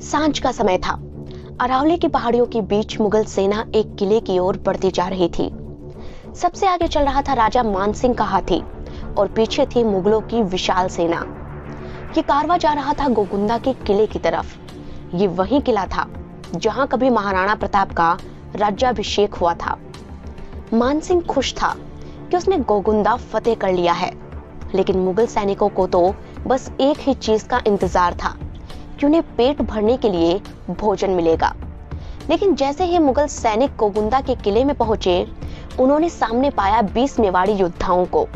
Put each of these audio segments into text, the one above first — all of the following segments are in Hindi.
सांझ का समय था। अरावली की पहाड़ियों के बीच मुगल सेना एक किले की ओर बढ़ती जा रही थी। सबसे आगे चल रहा था राजा मानसिंह का हाथी और पीछे थी मुगलों की विशाल सेना। ये कारवां जा रहा था गोकुंदा के किले की तरफ। ये वही किला था जहां कभी महाराणा प्रताप का राज्याभिषेक हुआ था। मानसिंह खुश था कि उसने गोकुंदा फतेह कर लिया है, लेकिन मुगल सैनिकों को तो बस एक ही चीज का इंतजार था कि उन्हें पेट भरने के लिए भोजन मिलेगा। लेकिन जैसे ही मुगल सैनिक गोकुंदा के किले में पहुंचे, उन्होंने सामने पाया 20 मेवाड़ी योद्धाओं को।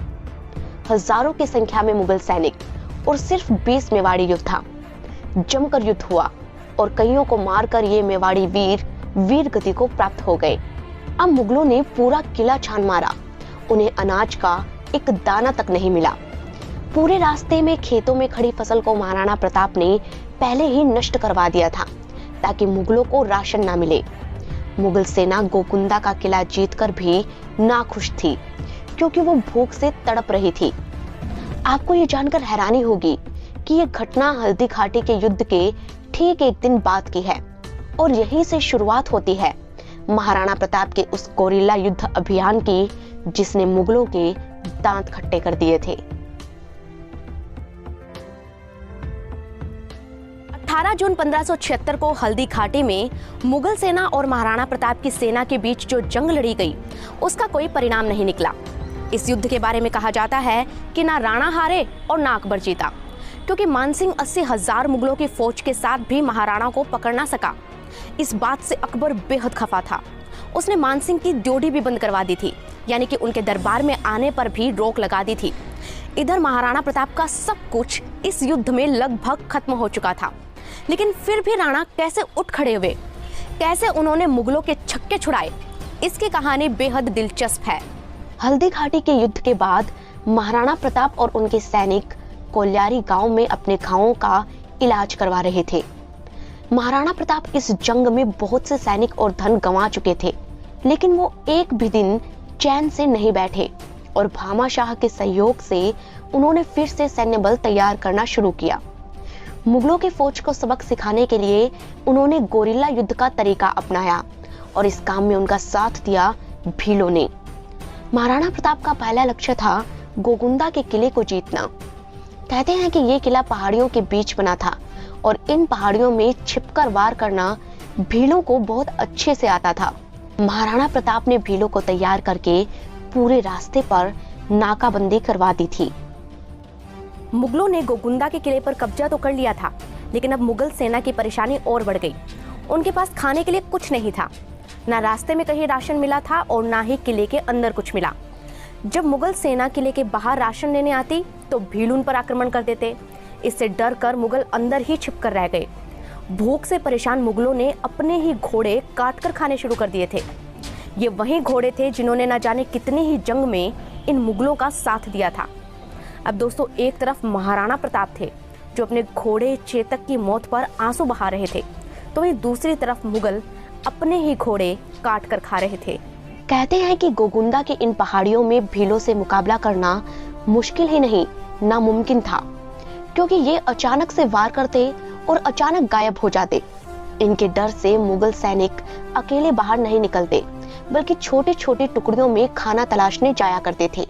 हजारों की संख्या में मुगल सैनिक और सिर्फ 20 मेवाड़ी योद्धा। जमकर युद्ध हुआ और कईयों को मारकर ये मेवाड़ी वीर गति को प्राप्त हो गए। अब मुगलों ने पूरा किला छान मारा। उन्हें अनाज का एक दाना तक नहीं मिला। पूरे रास्ते में खेतों में खड़ी फसल को महाराणा प्रताप ने पहले ही नष्ट करवा दिया था ताकि मुगलों को राशन ना मिले। मुगल सेना गोकुंदा का किला जीतकर भी नाखुश थी, क्योंकि वो भूख से तड़प रही थी। आपको ये जानकर हैरानी होगी कि ये घटना हल्दी घाटी के युद्ध के ठीक एक दिन बाद की है और यहीं से शुरुआत होती है महाराणा प्रताप के उस गोरिल्ला युद्ध अभियान की, जिसने मुगलों के दांत खट्टे कर दिए थे। 18 जून 1576 को हल्दी घाटी में मुगल सेना और महाराणा प्रताप की सेना के बीच जो जंग लड़ी गई, उसका कोई परिणाम नहीं निकला। इस युद्ध के बारे में कहा जाता है कि ना राणा हारे और ना अकबर जीता, क्योंकि मानसिंह 80,000 मुगलों की फौज के साथ भी महाराणा को पकड़ ना सका। इस बात से अकबर बेहद खफा था। उसने मानसिंह की ड्योढ़ी भी बंद करवा दी थी, यानी कि उनके दरबार में आने पर भी रोक लगा दी थी। इधर महाराणा प्रताप का सब कुछ इस युद्ध में लगभग खत्म हो चुका था, लेकिन फिर भी राणा कैसे उठ खड़े हुए, कैसे उन्होंने मुगलों के छक्के छुड़ाए, इसकी कहानी बेहद दिलचस्प है। हल्दी घाटी के युद्ध के बाद महाराणा प्रताप और उनके सैनिक कोल्यारी गांव में अपने घावों का इलाज करवा रहे थे। महाराणा प्रताप इस जंग में बहुत से सैनिक और धन गंवा चुके थे, लेकिन वो एक भी दिन चैन से नहीं बैठे और भामा शाह के सहयोग से उन्होंने फिर से सैन्य बल तैयार करना शुरू किया। मुगलों की फौज को सबक सिखाने के लिए उन्होंने गोरिल्ला युद्ध का तरीका अपनाया और इस काम में उनका साथ दिया भीलों ने। महाराणा प्रताप का पहला लक्ष्य था गोकुंदा के किले को जीतना। कहते हैं कि ये किला पहाड़ियों के बीच बना था और इन पहाड़ियों में छिपकर वार करना भीलों को बहुत अच्छे से आता था। महाराणा प्रताप ने भीलों को तैयार करके पूरे रास्ते पर नाकाबंदी करवा दी थी। मुगलों ने गोकुंदा के किले पर कब्जा तो कर लिया था, लेकिन अब मुगल सेना की परेशानी और बढ़ गई। उनके पास खाने के लिए कुछ नहीं था, ना रास्ते में कहीं राशन मिला था और ना ही किले के अंदर कुछ मिला। जब मुगल सेना किले के बाहर राशन लेने आती तो भील उन पर आक्रमण कर देते। इससे डर कर मुगल अंदर ही छिपकर रह गए। भूख से परेशान मुगलों ने अपने ही घोड़े काट कर खाने शुरू कर दिए थे। ये वही घोड़े थे जिन्होंने न जाने कितनी ही जंग में इन मुगलों का साथ दिया था। अब दोस्तों, एक तरफ महाराणा प्रताप थे जो अपने घोड़े चेतक की मौत पर आंसू बहा रहे थे, तो वहीं दूसरी तरफ मुगल अपने ही घोड़े काट कर खा रहे थे। कहते हैं कि गोकुंदा के इन पहाड़ियों में भीलों से मुकाबला करना मुश्किल ही नहीं, नामुमकिन था, क्योंकि ये अचानक से वार करते और अचानक गायब हो जाते। इनके डर से मुगल सैनिक अकेले बाहर नहीं निकलते, बल्कि छोटे छोटे टुकड़ियों में खाना तलाशने जाया करते थे।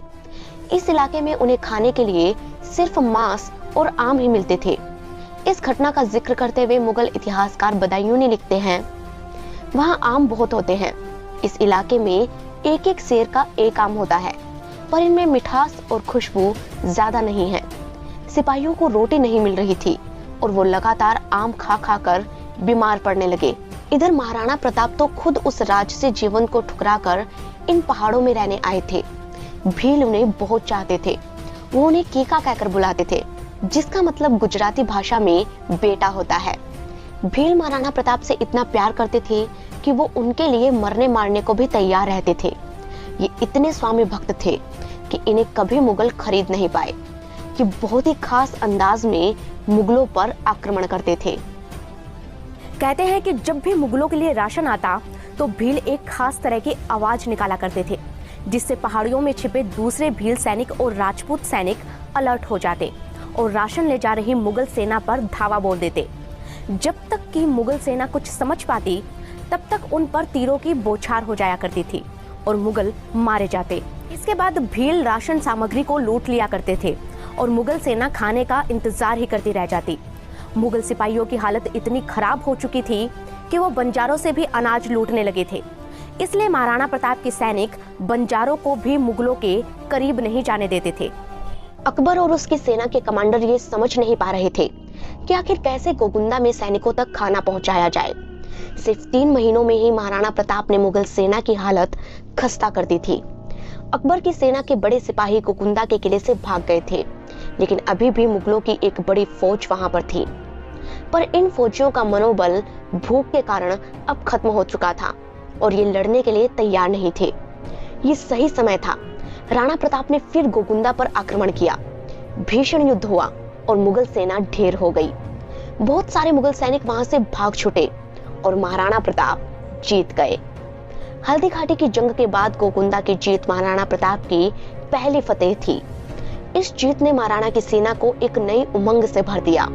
इस इलाके में उन्हें खाने के लिए सिर्फ मांस और आम ही मिलते थे। इस घटना का जिक्र करते हुए मुगल इतिहासकार बदायूनी लिखते हैं, वहाँ आम बहुत होते हैं। इस इलाके में एक एक शेर का एक आम होता है, पर इनमें मिठास और खुशबू ज्यादा नहीं है। सिपाहियों को रोटी नहीं मिल रही थी और वो लगातार आम खा खा कर बीमार पड़ने लगे। इधर महाराणा प्रताप तो खुद उस राजसी जीवन को ठुकराकर इन पहाड़ों में रहने आए थे। भील उन्हें बहुत चाहते थे। वो उन्हें कीका कहकर बुलाते थे, जिसका मतलब गुजराती भाषा में बेटा होता है। भील महाराणा प्रताप से इतना प्यार करते थे कि वो उनके लिए मरने मारने को भी तैयार रहते थे। ये इतने स्वामी भक्त थे कि इन्हें कभी मुगल खरीद नहीं पाए। ये बहुत ही खास अंदाज में मुगलों पर आक्रमण करते थे। कहते हैं कि जब भी मुगलों के लिए राशन आता तो भील एक खास तरह की आवाज निकाला करते थे, जिससे पहाड़ियों में छिपे दूसरे भील सैनिक और राजपूत सैनिक अलर्ट हो जाते और राशन ले जा रही मुगल सेना पर धावा बोल देते। जब तक कि मुगल सेना कुछ समझ पाती तब तक उन पर तीरों की बौछार हो जाया करती थी और मुगल मारे जाते। इसके बाद भील राशन सामग्री को लूट लिया करते थे और मुगल सेना खाने का इंतजार ही करती रह जाती। मुगल सिपाहियों की हालत इतनी खराब हो चुकी थी कि वो बंजारों से भी अनाज लूटने लगे थे। इसलिए महाराणा प्रताप के सैनिक बंजारों को भी मुगलों के करीब नहीं जाने देते थे। अकबर और उसकी सेना के कमांडर ये समझ नहीं पा रहे थे कि आखिर कैसे गोगुंदा में सैनिकों तक खाना पहुंचाया जाए। सिर्फ 3 महीनों में ही महाराणा प्रताप ने मुगल सेना की हालत खस्ता कर दी थी। अकबर की सेना के बड़े सिपाही गोगुंदा के किले से भाग गए थे, लेकिन अभी भी मुगलों की एक बड़ी फौज वहां पर थी। पर इन फौजियों का मनोबल भूख के कारण अब खत्म हो चुका था और ये लड़ने के लिए तैयार नहीं थे। ये सही समय था। राणा प्रताप ने फिर गोगुंदा पर आक्रमण किया। भीषण युद्ध हुआ और मुगल सेना ढेर हो गई। बहुत सारे मुगल सैनिक वहां से भाग छूटे और महाराणा प्रताप जीत गए। हल्दी घाटी की जंग के बाद गोगुंदा की जीत महाराणा प्रताप की पहली फतेह थी। इस जीत ने महाराणा की सेना को एक नई उमंग से भर दिया।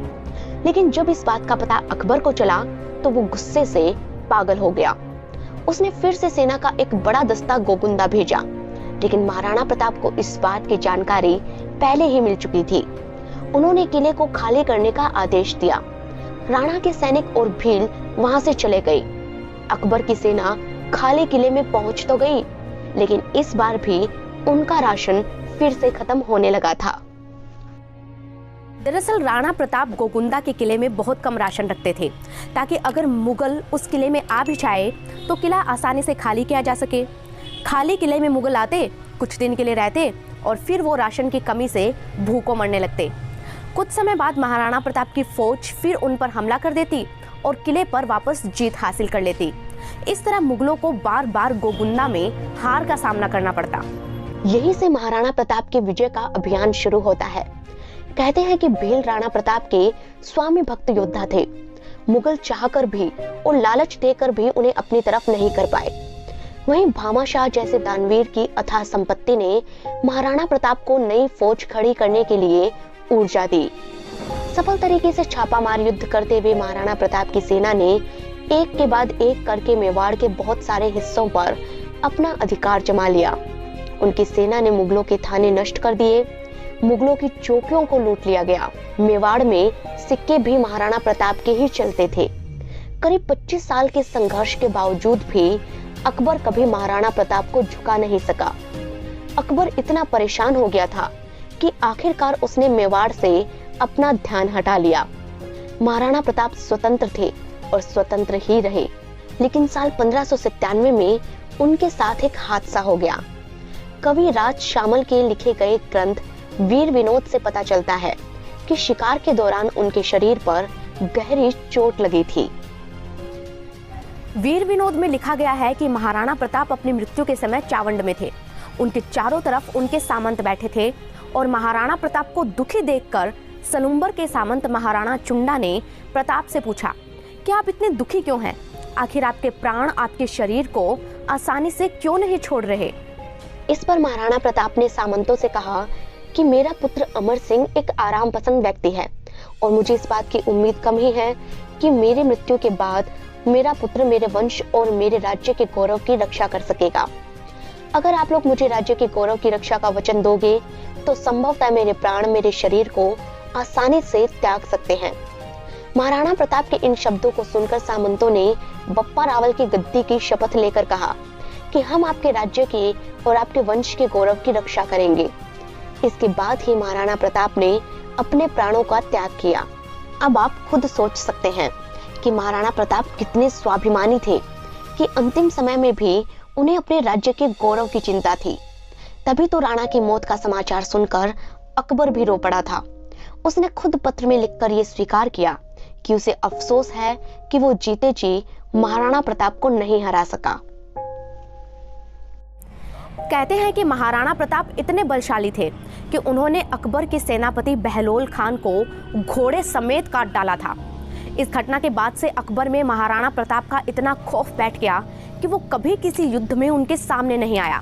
लेकिन जब इस बात का पता अकबर को चला तो वो गुस्से से पागल हो गया। उसने फिर से सेना का एक बड़ा दस्ता गोगुंदा भेजा, लेकिन महाराणा प्रताप को इस बात की जानकारी पहले ही मिल चुकी थी। उन्होंने किले को खाली करने का आदेश दिया। राणा के सैनिक और भील वहां से चले गए। अकबर की सेना खाली किले में पहुंच तो गई, लेकिन इस बार भी उनका राशन फिर से खत्म होने लगा था। दरअसल राणा प्रताप गोगुंदा के किले में बहुत कम राशन रखते थे, ताकि अगर मुगल उस किले में आ भी जाए तो किला आसानी से खाली किया जा सके। खाली किले में मुगल आते, कुछ दिन के लिए रहते और फिर वो राशन की कमी से भूखों मरने लगते। कुछ समय बाद महाराणा प्रताप की फौज फिर उन पर हमला कर देती और किले पर वापस जीत हासिल कर लेती। इस तरह मुगलों को बार बार गोगुंदा में हार का सामना करना पड़ता। यहीं से महाराणा प्रताप के विजय का अभियान शुरू होता है। कहते हैं कि भील राणा प्रताप के स्वामी भक्त योद्धा थे। मुगल चाहकर भी और लालच देकर भी उन्हें अपनी तरफ नहीं कर पाए। वहीं भामाशाह जैसे दानवीर की अथाह संपत्ति ने महाराणा प्रताप को नई फौज खड़ी करने के लिए ऊर्जा दी। सफल तरीके से छापामार युद्ध करते हुए महाराणा प्रताप की सेना ने एक के बाद एक करके मेवाड़ के बहुत सारे हिस्सों पर अपना अधिकार जमा लिया। उनकी सेना ने मुगलों के थाने नष्ट कर दिए। मुगलों की चौकियों को लूट लिया गया। मेवाड़ में सिक्के भी महाराणा प्रताप के ही चलते थे। करीब 25 साल के संघर्ष के बावजूद भी अकबर कभी महाराणा प्रताप को झुका नहीं सका। अकबर इतना परेशान हो गया था कि आखिरकार उसने मेवाड़ से अपना ध्यान हटा लिया। महाराणा प्रताप स्वतंत्र थे और स्वतंत्र ही रहे। लेकिन साल 1597 में उनके साथ एक हादसा हो गया। कवि राज शामल के लिखे गए ग्रंथ वीर विनोद से पता चलता है कि शिकार के दौरान उनके शरीर पर गहरी चोट लगी थी। वीर विनोद में लिखा गया है कि महाराणा प्रताप अपनी मृत्यु के समय चावंड में थे। उनके चारों तरफ उनके सामंत बैठे थे और महाराणा प्रताप को दुखी देखकर सलुम्बर के सामंत महाराणा चुंडा ने प्रताप से पूछा कि आप इतने दुखी क्यों हैं? आखिर आपके प्राण आपके शरीर को आसानी से क्यों नहीं छोड़ रहे? इस पर महाराणा प्रताप ने सामंतों से कहा कि मेरा पुत्र अमर सिंह एक आराम पसंद व्यक्ति है और मुझे इस बात की उम्मीद कम ही है कि मेरी मृत्यु के बाद मेरा पुत्र मेरे वंश और मेरे राज्य के गौरव की रक्षा कर सकेगा। अगर आप लोग मुझे राज्य के गौरव की रक्षा का वचन दोगे तो संभवतः मेरे प्राण मेरे शरीर को आसानी से त्याग सकते हैं। महाराणा प्रताप के इन शब्दों को सुनकर सामंतों ने बप्पा रावल की गद्दी की शपथ लेकर कहा कि हम आपके राज्य के और आपके वंश के गौरव की रक्षा करेंगे। इसके बाद ही महाराणा प्रताप ने अपने प्राणों का त्याग किया। अब आप खुद सोच सकते हैं कि महाराणा प्रताप कितने स्वाभिमानी थे कि अंतिम समय में भी उन्हें अपने राज्य के गौरव की चिंता थी। तभी तो राणा की मौत का समाचार सुनकर अकबर भी रो पड़ा था। उसने खुद पत्र में लिखकर ये स्वीकार किया कि उसे अफसोस है कि वो जीते जी महाराणा प्रताप को नहीं हरा सका। कहते हैं कि महाराणा प्रताप इतने बलशाली थे कि उन्होंने अकबर के सेनापति बहलोल खान को घोड़े समेत काट डाला था। इस घटना के बाद से अकबर में महाराणा प्रताप का इतना खौफ बैठ गया कि वो कभी किसी युद्ध में उनके सामने नहीं आया।